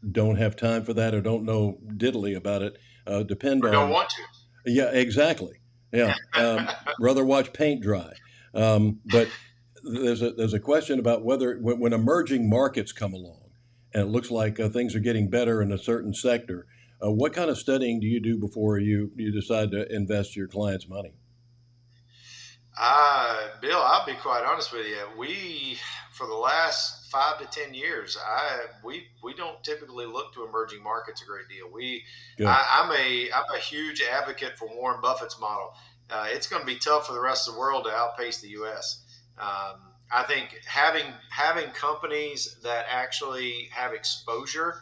don't have time for that or don't know diddly about it. Don't want to. Yeah, exactly. Yeah, rather watch paint dry. But there's a question about whether when emerging markets come along, and it looks like things are getting better in a certain sector. What kind of studying do you do before you decide to invest your clients' money? Bill, I'll be quite honest with you. We, for the last 5 to 10 years, we don't typically look to emerging markets a great deal. I'm a huge advocate for Warren Buffett's model. It's going to be tough for the rest of the world to outpace the U.S. I think having companies that actually have exposure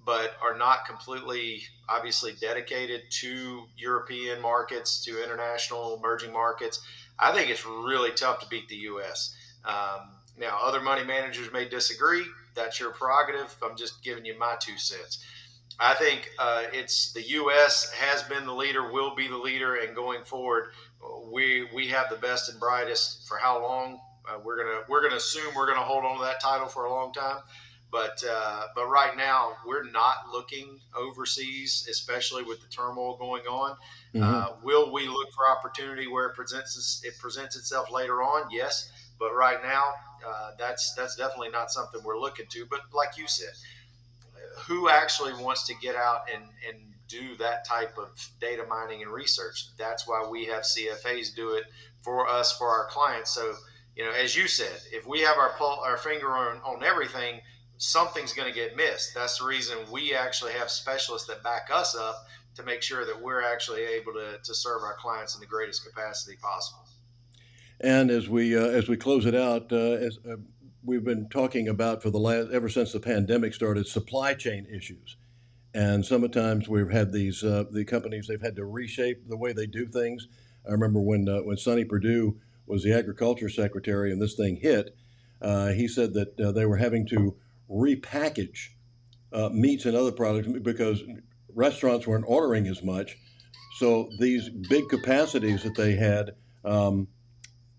but are not completely, obviously, dedicated to European markets, to international emerging markets, I think it's really tough to beat the U.S. Now, other money managers may disagree. That's your prerogative. I'm just giving you my 2 cents. I think it's the U.S. has been the leader, will be the leader, and going forward, we have the best and brightest. For how long? We're gonna assume we're gonna hold on to that title for a long time. But right now, we're not looking overseas, especially with the turmoil going on. Will we look for opportunity where it presents itself later on? Yes. But right now, that's definitely not something we're looking to. But like you said, who actually wants to get out and do that type of data mining and research? That's why we have CFAs do it for us, for our clients. So, as you said, if we have our finger on everything, something's going to get missed. That's the reason we actually have specialists that back us up to make sure that we're actually able to serve our clients in the greatest capacity possible. And as we close it out, we've been talking about ever since the pandemic started, supply chain issues. And sometimes we've had the companies, they've had to reshape the way they do things. I remember when Sonny Perdue was the agriculture secretary and this thing hit, he said that they were having to repackage meats and other products because restaurants weren't ordering as much. So these big capacities that they had,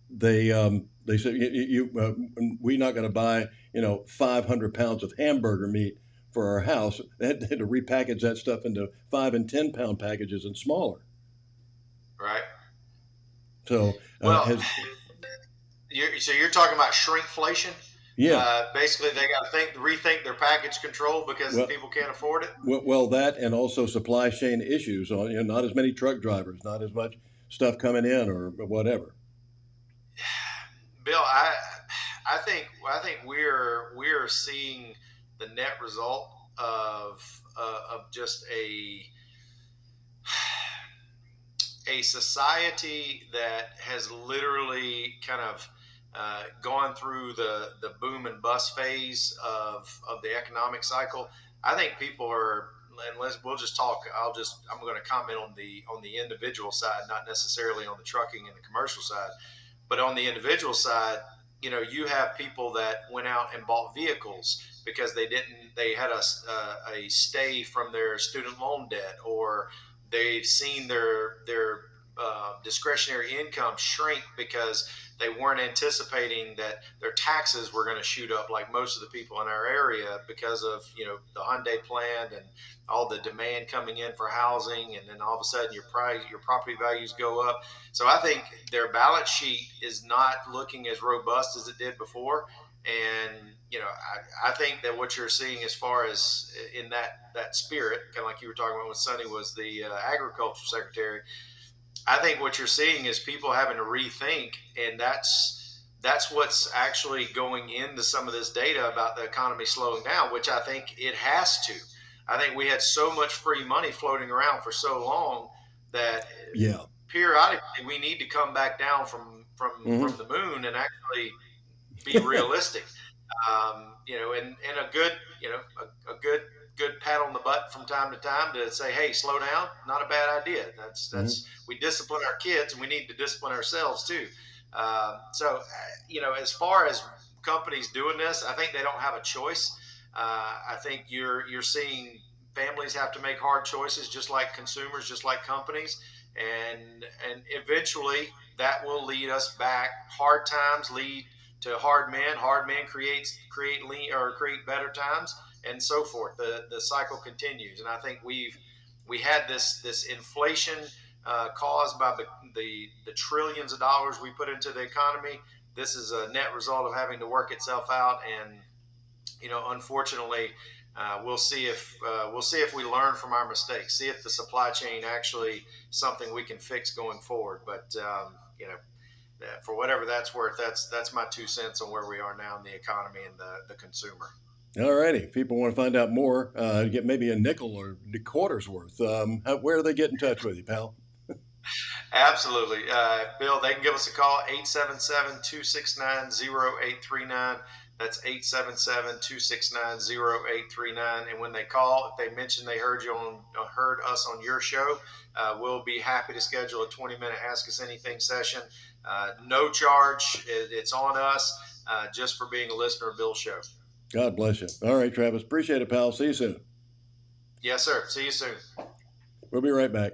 they said, we're not going to buy 500 pounds of hamburger meat for our house. They had to repackage that stuff into 5 and 10 pound packages and smaller. Right. So, so you're talking about shrinkflation? Yeah. Basically, they got to rethink their package control because people can't afford it. Well, that and also supply chain issues. On not as many truck drivers, not as much stuff coming in or whatever. Bill, I think we're seeing the net result of just a society that has literally kind of gone through the boom and bust phase of the economic cycle. I think people are, and we'll just talk. I'm going to comment on the individual side, not necessarily on the trucking and the commercial side, but on the individual side. You have people that went out and bought vehicles because they had a stay from their student loan debt, or they've seen their discretionary income shrink because they weren't anticipating that their taxes were going to shoot up like most of the people in our area because of the Hyundai plan and all the demand coming in for housing, and then all of a sudden your property values go up. So I think their balance sheet is not looking as robust as it did before. And I think that what you're seeing as far as in that spirit, kind of like you were talking about when Sonny was the agriculture secretary, I think what you're seeing is people having to rethink, and that's what's actually going into some of this data about the economy slowing down, which I think it has to. I think we had so much free money floating around for so long that periodically we need to come back down from the moon and actually be realistic. And a good pat on the butt from time to time to say, hey, slow down, not a bad idea. That's we discipline our kids, and we need to discipline ourselves too. So as far as companies doing this, I think they don't have a choice. I think you're seeing families have to make hard choices, just like consumers, just like companies, and eventually that will lead us back. Hard times lead to hard men. Hard men create better times, and so forth. The cycle continues, and I think we had this inflation caused by the trillions of dollars we put into the economy. This is a net result of having to work itself out, and unfortunately, we'll see if we learn from our mistakes. See if the supply chain actually something we can fix going forward. But for whatever that's worth, that's my 2 cents on where we are now in the economy and the consumer. All righty. If people want to find out more, get maybe a nickel or a quarter's worth, where do they get in touch with you, pal? Absolutely. Bill, they can give us a call, 877-269-0839. That's 877-269-0839. And when they call, if they mention they heard us on your show, we'll be happy to schedule a 20-minute Ask Us Anything session. No charge. It's on us just for being a listener of Bill's show. God bless you. All right, Travis. Appreciate it, pal. See you soon. Yes, sir. See you soon. We'll be right back.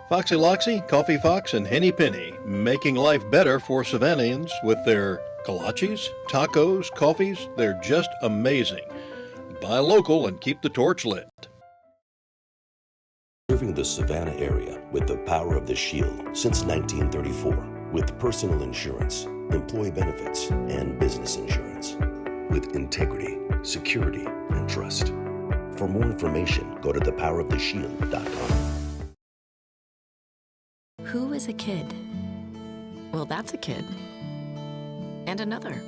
Foxy Loxy, Coffee Fox, and Henny Penny, making life better for Savannahans with their kolaches, tacos, coffees. They're just amazing. Buy local and keep the torch lit. Serving the Savannah area with the power of the Shield since 1934 with personal insurance, employee benefits, and business insurance. With integrity, security, and trust. For more information, go to thepoweroftheshield.com. Who is a kid? Well, that's a kid. And another.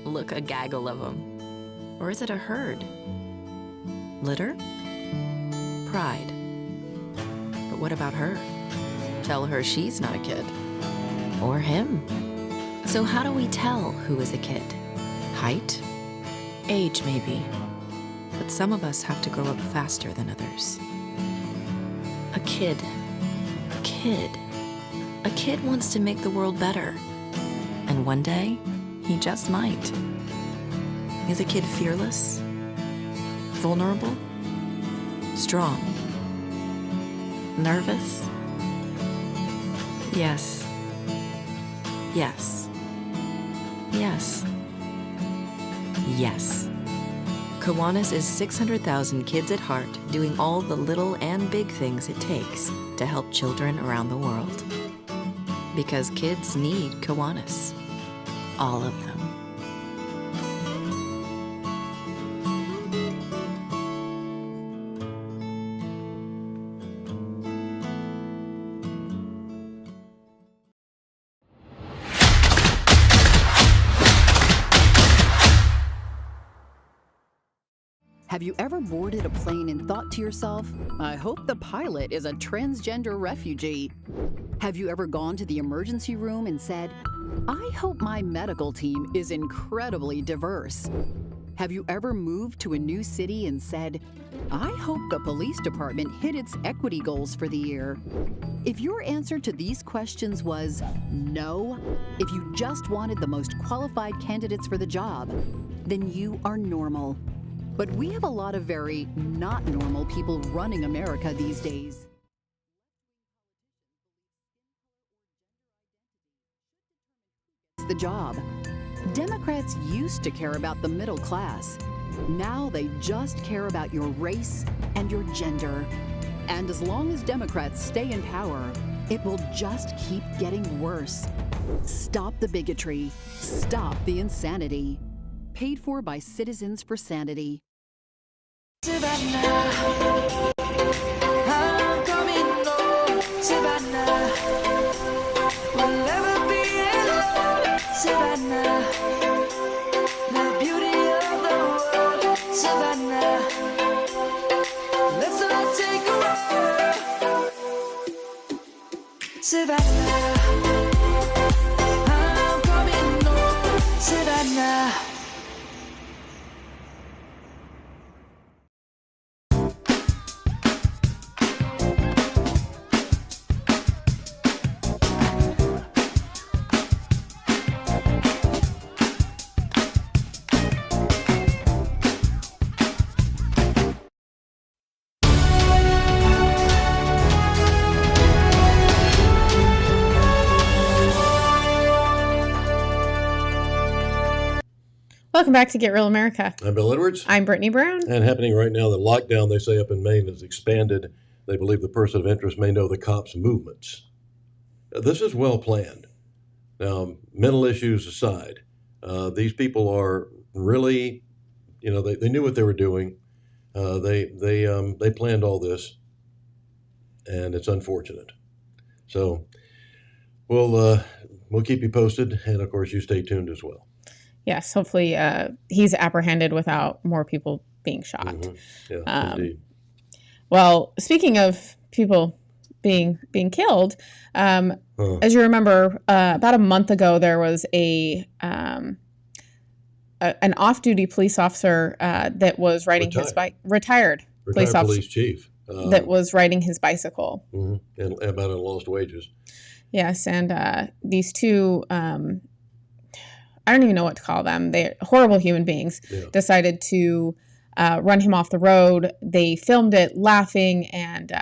Look, a gaggle of them. Or is it a herd? Litter? Pride. But what about her? Tell her she's not a kid. Or him. So how do we tell who is a kid? Height? Age, maybe. But some of us have to grow up faster than others. A kid. A kid wants to make the world better. And one day, he just might. Is a kid fearless? Vulnerable? Strong? Nervous? Yes. Yes. Yes. Yes. Kiwanis is 600,000 kids at heart doing all the little and big things it takes to help children around the world. Because kids need Kiwanis. All of them. Have you ever boarded a plane and thought to yourself, I hope the pilot is a transgender refugee? Have you ever gone to the emergency room and said, I hope my medical team is incredibly diverse? Have you ever moved to a new city and said, I hope the police department hit its equity goals for the year? If your answer to these questions was no, if you just wanted the most qualified candidates for the job, then you are normal. But we have a lot of very not normal people running America these days. The job. Democrats used to care about the middle class. Now they just care about your race and your gender. And as long as Democrats stay in power, it will just keep getting worse. Stop the bigotry. Stop the insanity. Paid for by Citizens for Sanity. Savannah, I'm coming home. Savannah, we'll never be alone. Savannah, the beauty of the world. Savannah, let's all take a ride. Savannah, I'm coming home. Savannah. Welcome back to Get Real America. I'm Bill Edwards. I'm Brittany Brown. And happening right now, the lockdown, they say, up in Maine has expanded. They believe the person of interest may know the cops' movements. This is well planned. Now, mental issues aside, these people are really, they knew what they were doing. They planned all this, and it's unfortunate. So we'll keep you posted, and of course, you stay tuned as well. Yes, hopefully he's apprehended without more people being shot. Mm-hmm. Yeah, indeed. Well, speaking of people being killed, as you remember, about a month ago, there was an off-duty police officer that was riding his bike, retired police chief that was riding his bicycle. Mm-hmm. And about lost wages. Yes, and these two. I don't even know what to call them. They're horrible human beings. Yeah. Decided to run him off the road. They filmed it laughing and,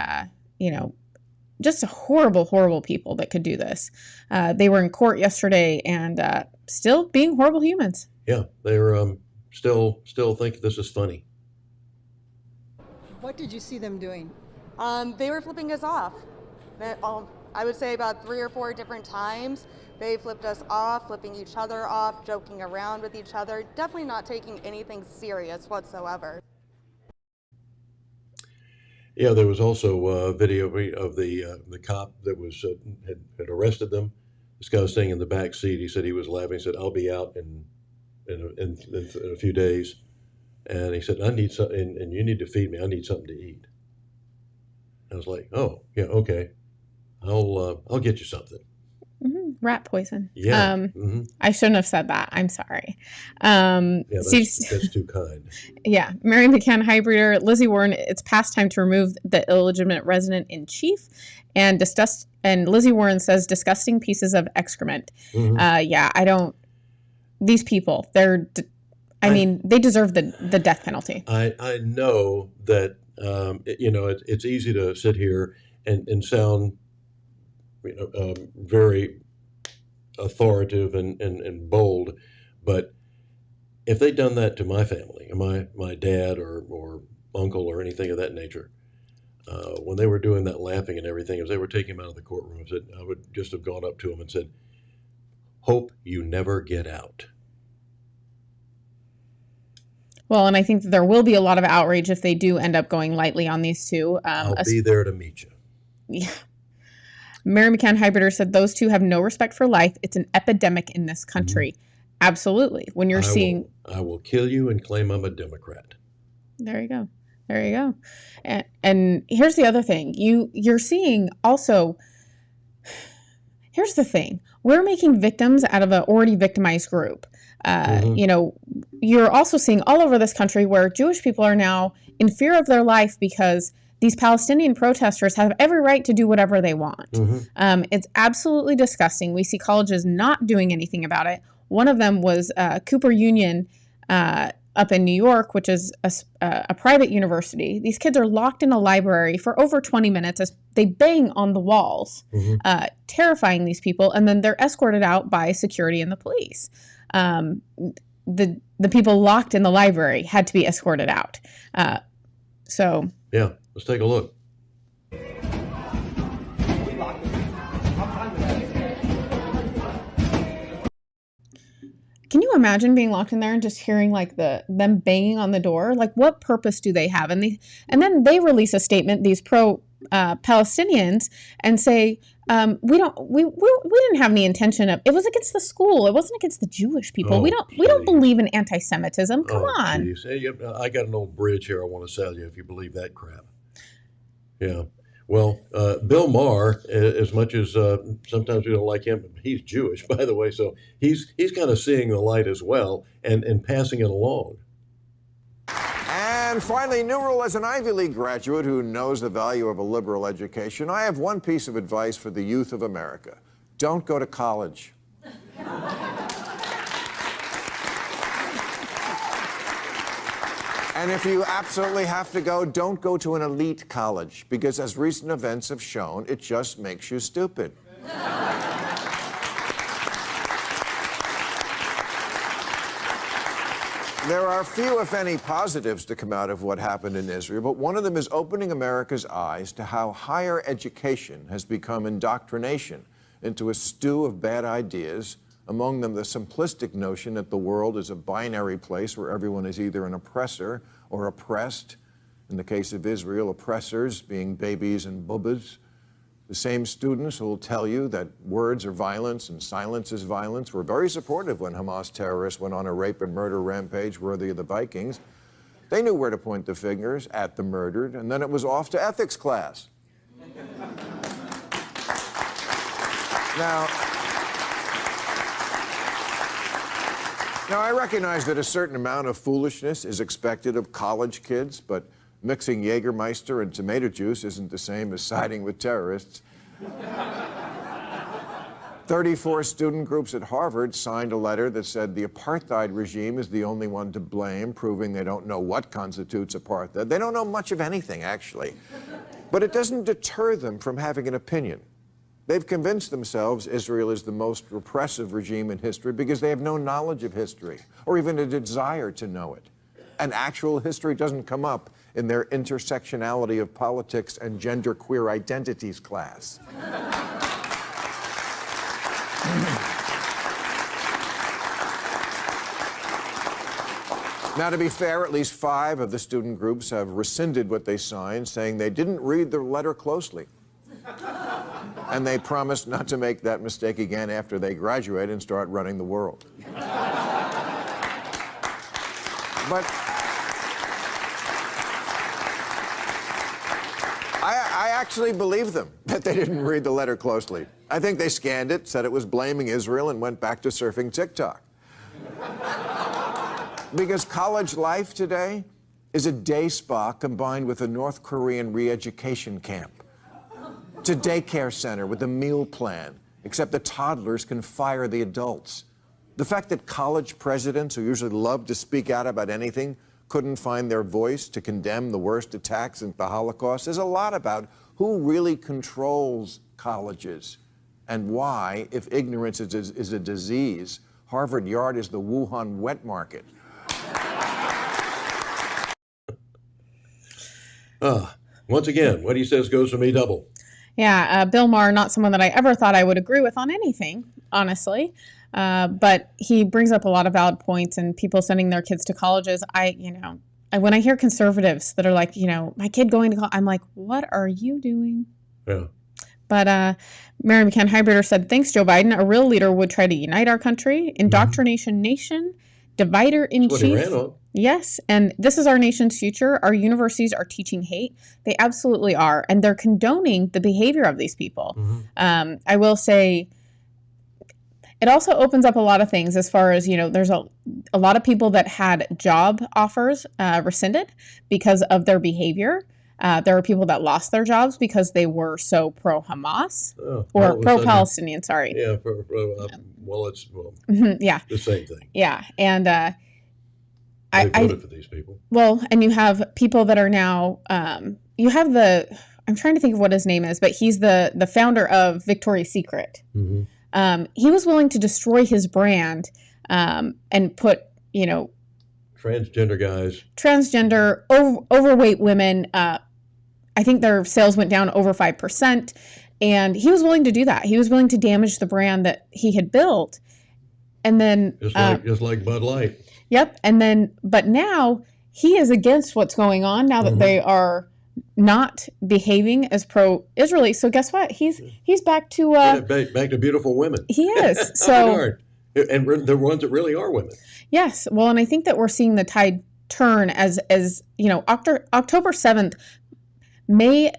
just horrible, horrible people that could do this. They were in court yesterday and still being horrible humans. Yeah, they're still think this is funny. What did you see them doing? They were flipping us off. I would say about 3 or 4 different times. They flipped us off, flipping each other off, joking around with each other, definitely not taking anything serious whatsoever. Yeah, there was also a video of the cop that was had arrested them. This guy was sitting in the back seat. He said he was laughing. He said, "I'll be out in a few days," and he said, "I need something, and you need to feed me. I need something to eat." I was like, "Oh, yeah, okay, I'll get you something." Rat poison. Yeah. I shouldn't have said that. I'm sorry. Yeah, that's too kind. Yeah. Mary McCann Hybrider, Lizzie Warren, it's past time to remove the illegitimate resident in chief. And Lizzie Warren says disgusting pieces of excrement. These people, I mean, they deserve the death penalty. I know that, it's easy to sit here and sound, very authoritative and bold, but if they'd done that to my family, my dad or uncle or anything of that nature, when they were doing that laughing and everything, as they were taking him out of the courtroom, I would just have gone up to him and said, "Hope you never get out." Well, and I think that there will be a lot of outrage if they do end up going lightly on these two. I'll be there to meet you. Yeah. Mary McCann Hybrider said those two have no respect for life. It's an epidemic in this country. Absolutely. When you're seeing... I will kill you and claim I'm a Democrat. There you go. There you go. And here's the other thing. You're seeing also... Here's the thing. We're making victims out of an already victimized group. You're also seeing all over this country where Jewish people are now in fear of their life because these Palestinian protesters have every right to do whatever they want. It's absolutely disgusting. We see colleges not doing anything about it. One of them was Cooper Union up in New York, which is a private university. These kids are locked in a library for over 20 minutes as they bang on the walls, terrifying these people, and then they're escorted out by security and the police. The people locked in the library had to be escorted out. Yeah, let's take a look. Can you imagine being locked in there and just hearing like them banging on the door? Like, what purpose do they have? And then they release a statement, these pro-Palestinians, and say, we didn't have any intention of. It was against the school. It wasn't against the Jewish people. We don't believe in anti-Semitism. Come on. Geez. Hey, I got an old bridge here I want to sell you if you believe that crap. Yeah. Well, Bill Maher, as much as sometimes we don't like him, he's Jewish, by the way, so he's kind of seeing the light as well and passing it along. And finally, Newell, as an Ivy League graduate who knows the value of a liberal education, I have one piece of advice for the youth of America. Don't go to college. And if you absolutely have to go, don't go to an elite college, because as recent events have shown, it just makes you stupid. There are few, if any, positives to come out of what happened in Israel, but one of them is opening America's eyes to how higher education has become indoctrination into a stew of bad ideas, among them the simplistic notion that the world is a binary place where everyone is either an oppressor or oppressed. In the case of Israel, oppressors being babies and bubbas. The same students who will tell you that words are violence and silence is violence were very supportive when Hamas terrorists went on a rape and murder rampage worthy of the Vikings. They knew where to point the fingers at the murdered, and then it was off to ethics class. Now, I recognize that a certain amount of foolishness is expected of college kids, but mixing Jägermeister and tomato juice isn't the same as siding with terrorists. 34 student groups at Harvard signed a letter that said the apartheid regime is the only one to blame, proving they don't know what constitutes apartheid. They don't know much of anything, actually. But it doesn't deter them from having an opinion. They've convinced themselves Israel is the most repressive regime in history because they have no knowledge of history or even a desire to know it. And actual history doesn't come up in their intersectionality of politics and genderqueer identities class. Now, to be fair, at least 5 of the student groups have rescinded what they signed, saying they didn't read the letter closely. And they promised not to make that mistake again after they graduate and start running the world. But I actually believe them that they didn't read the letter closely. I think they scanned it, said it was blaming Israel, and went back to surfing TikTok. Because college life today is a day spa combined with a North Korean re-education camp. It's a daycare center with a meal plan, except the toddlers can fire the adults. The fact that college presidents, who usually love to speak out about anything, couldn't find their voice to condemn the worst attacks since the Holocaust says a lot about who really controls colleges and why, if ignorance is a disease, Harvard Yard is the Wuhan wet market. Once again, what he says goes for me double. Yeah, Bill Maher, not someone that I ever thought I would agree with on anything, honestly. But he brings up a lot of valid points, and people sending their kids to colleges. When I hear conservatives that are like, my kid going to college, I'm like, what are you doing? Yeah. But Mary McCann Hybrider said, thanks, Joe Biden. A real leader would try to unite our country. Indoctrination nation, divider in That's what he chief. ran on. Yes, and this is our nation's future. Our universities are teaching hate. They absolutely are, and they're condoning the behavior of these people. I will say, it also opens up a lot of things as far as, there's a lot of people that had job offers rescinded because of their behavior. There are people that lost their jobs because they were so pro-Hamas or pro-Palestinian, sorry. Yeah, yeah. The same thing. Yeah, and They voted for these people. Well, and you have people that are now, you have I'm trying to think of what his name is, but he's the founder of Victoria's Secret. Mm-hmm. He was willing to destroy his brand and put, Transgender guys. Transgender, overweight women. I think their sales went down over 5%. And he was willing to do that. He was willing to damage the brand that he had built. And then... Just like Bud Light. Yep. And then, but now he is against what's going on now that they are not behaving as pro-Israeli. So guess what? He's back to... back to beautiful women. He is. So... And the ones that really are women. Yes. Well, and I think that we're seeing the tide turn as October 7th may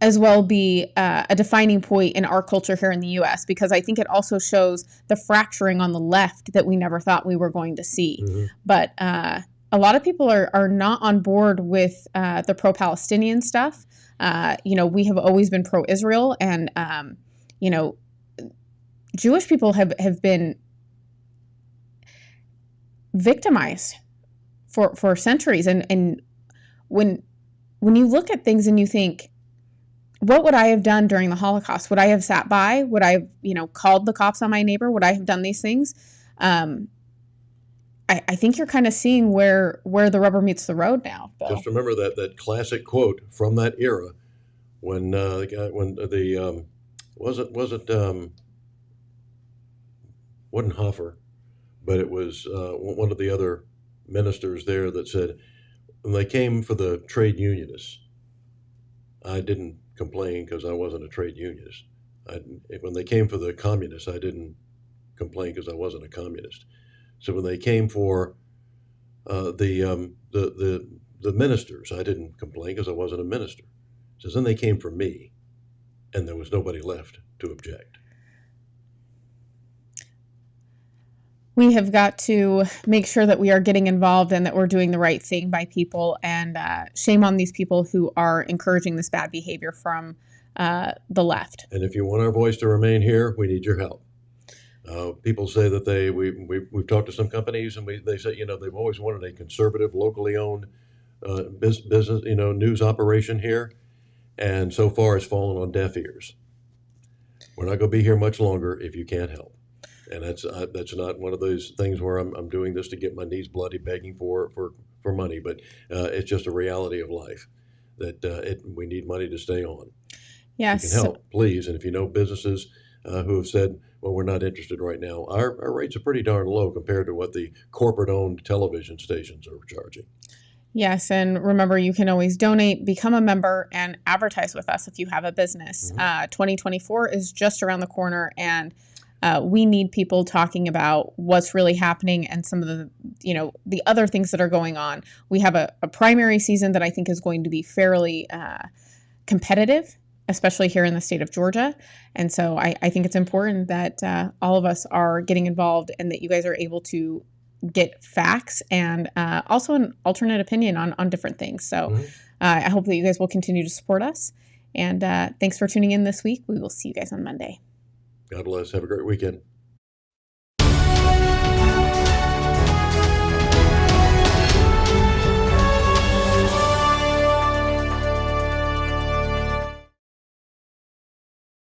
as well be a defining point in our culture here in the U.S. because I think it also shows the fracturing on the left that we never thought we were going to see. But a lot of people are not on board with the pro-Palestinian stuff. We have always been pro-Israel, and Jewish people have been victimized for centuries. And when you look at things and you think, what would I have done during the Holocaust? Would I have sat by? Would I have, called the cops on my neighbor? Would I have done these things? I think you're kind of seeing where the rubber meets the road now, Bill. Just remember that classic quote from that era when wasn't Hoffer, but it was one of the other ministers there that said, when they came for the trade unionists, I didn't complain because I wasn't a trade unionist. When they came for the communists, I didn't complain because I wasn't a communist. So when they came for the ministers, I didn't complain because I wasn't a minister. So then they came for me, and there was nobody left to object. We have got to make sure that we are getting involved and that we're doing the right thing by people, and shame on these people who are encouraging this bad behavior from the left. And if you want our voice to remain here, we need your help. People say that we've talked to some companies, and they say, they've always wanted a conservative, locally owned business, news operation here. and so far it's fallen on deaf ears. We're not going to be here much longer if you can't help. And that's not one of those things where I'm doing this to get my knees bloody begging for money, but it's just a reality of life that we need money to stay on. Yes. You can help, please. And if you know businesses who have said, well, we're not interested right now, our rates are pretty darn low compared to what the corporate-owned television stations are charging. Yes, and remember, you can always donate, become a member, and advertise with us if you have a business. 2024 is just around the corner, and we need people talking about what's really happening and some of the, the other things that are going on. We have a primary season that I think is going to be fairly competitive, especially here in the state of Georgia. And so I think it's important that all of us are getting involved and that you guys are able to get facts and also an alternate opinion on different things. So I hope that you guys will continue to support us. And thanks for tuning in this week. We will see you guys on Monday. God bless. Have a great weekend.